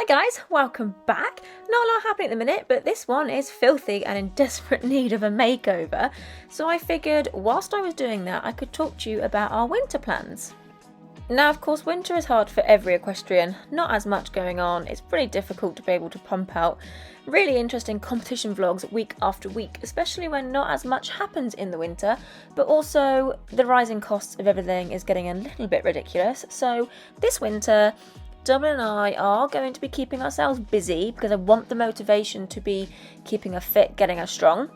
guys, welcome back. Not a lot happening at the minute, but this one is filthy and in desperate need of a makeover. So I figured whilst I was doing that, I could talk to you about our winter plans. Now, of course, winter is hard for every equestrian. Not as much going on. It's pretty difficult to be able to pump out really interesting competition vlogs week after week, especially when not as much happens in the winter, but also the rising costs of everything is getting a little bit ridiculous. So this winter, Dublin and I are going to be keeping ourselves busy because I want the motivation to be keeping us fit, getting us strong.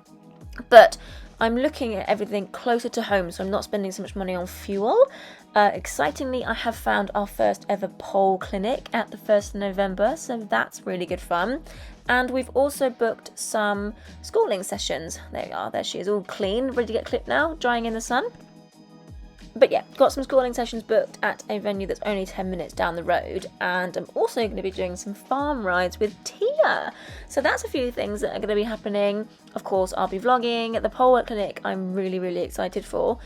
But I'm looking at everything closer to home, so I'm not spending so much money on fuel. Excitingly, I have found our first ever pole clinic at the 1st of November, so that's really good fun. And we've also booked some schooling sessions. There you are, there she is, all clean, ready to get clipped now, drying in the sun. But yeah, got some schooling sessions booked at a venue that's only 10 minutes down the road, and I'm also going to be doing some farm rides with Tia. So that's a few things that are going to be happening. Of course, I'll be vlogging at the pole work clinic. I'm really excited for.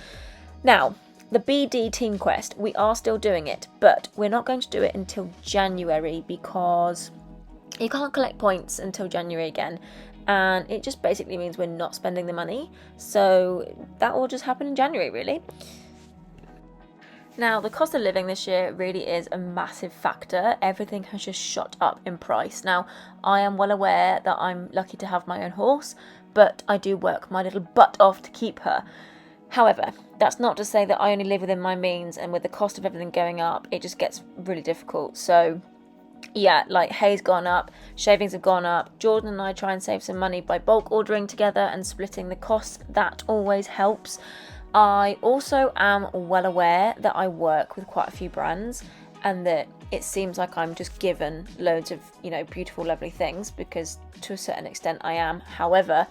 Now, the BD Team Quest, we are still doing it, but we're not going to do it until January because you can't collect points until January again. And it just basically means we're not spending the money. So that will just happen in January, really. Now, the cost of living this year really is a massive factor. Everything has just shot up in price. Now, I am well aware that I'm lucky to have my own horse, but I do work my little butt off to keep her. However, that's not to say that I only live within my means, and with the cost of everything going up, it just gets really difficult. So yeah, like hay's gone up, shavings have gone up. Jordan and I try and save some money by bulk ordering together and splitting the costs. That always helps. I also am well aware that I work with quite a few brands and that it seems like I'm just given loads of, beautiful, lovely things, because to a certain extent I am. However,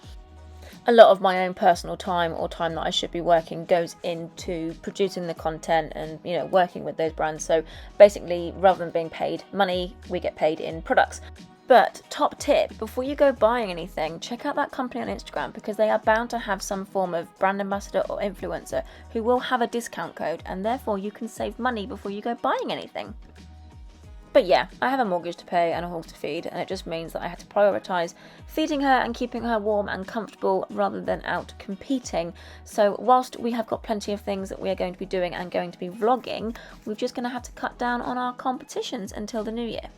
a lot of my own personal time or time that I should be working goes into producing the content and, working with those brands. So basically, rather than being paid money, we get paid in products. But top tip, before you go buying anything, check out that company on Instagram, because they are bound to have some form of brand ambassador or influencer who will have a discount code, and therefore you can save money before you go buying anything. But yeah, I have a mortgage to pay and a horse to feed, and it just means that I had to prioritise feeding her and keeping her warm and comfortable rather than out competing. So whilst we have got plenty of things that we are going to be doing and going to be vlogging, we're just going to have to cut down on our competitions until the new year.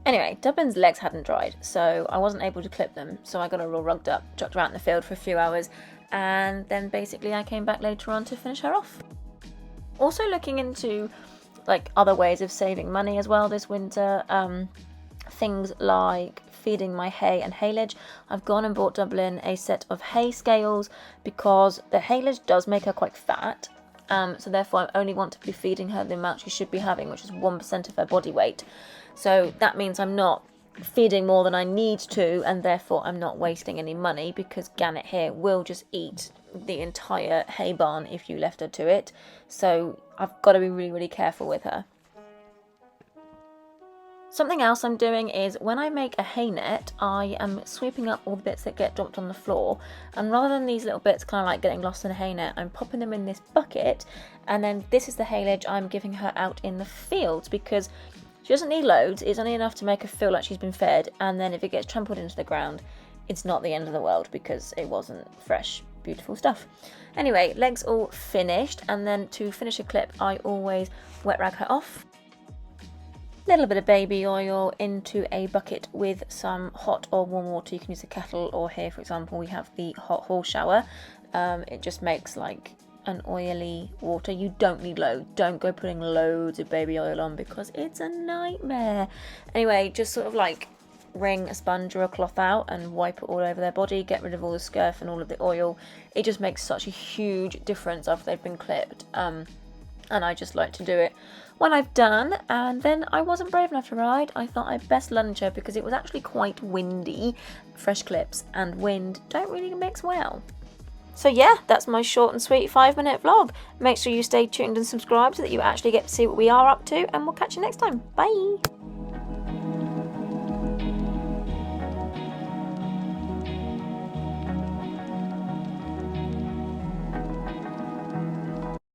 Anyway, Dublin's legs hadn't dried, so I wasn't able to clip them, so I got her all rugged up, chucked her out in the field for a few hours, and then basically I came back later on to finish her off. Also looking into other ways of saving money as well this winter, things like feeding my hay and haylage. I've gone and bought Dublin a set of hay scales because the haylage does make her quite fat. So therefore I only want to be feeding her the amount she should be having, which is 1% of her body weight. So that means I'm not feeding more than I need to, and therefore I'm not wasting any money, because Gannet here will just eat the entire hay barn if you left her to it. So I've got to be really careful with her. Something else I'm doing is when I make a hay net, I am sweeping up all the bits that get dropped on the floor, and rather than these little bits kind of like getting lost in a hay net, I'm popping them in this bucket, and then this is the haylage I'm giving her out in the fields, because she doesn't need loads. It's only enough to make her feel like she's been fed, and then if it gets trampled into the ground, it's not the end of the world because it wasn't fresh, beautiful stuff. Anyway, legs all finished, and then to finish a clip, I always wet rag her off. Little bit of baby oil into a bucket with some hot or warm water. You can use a kettle, or here, for example, we have the hot horse shower. It just makes an oily water. You don't need loads. Don't go putting loads of baby oil on because it's a nightmare. Anyway, just sort of wring a sponge or a cloth out and wipe it all over their body, get rid of all the scurf and all of the oil. It just makes such a huge difference after they've been clipped. And I just like to do it when I've done. And then I wasn't brave enough to ride. I thought I'd best lunge her because it was actually quite windy. Fresh clips and wind don't really mix well. So yeah, that's my short and sweet 5-minute vlog. Make sure you stay tuned and subscribe so that you actually get to see what we are up to, and we'll catch you next time. Bye!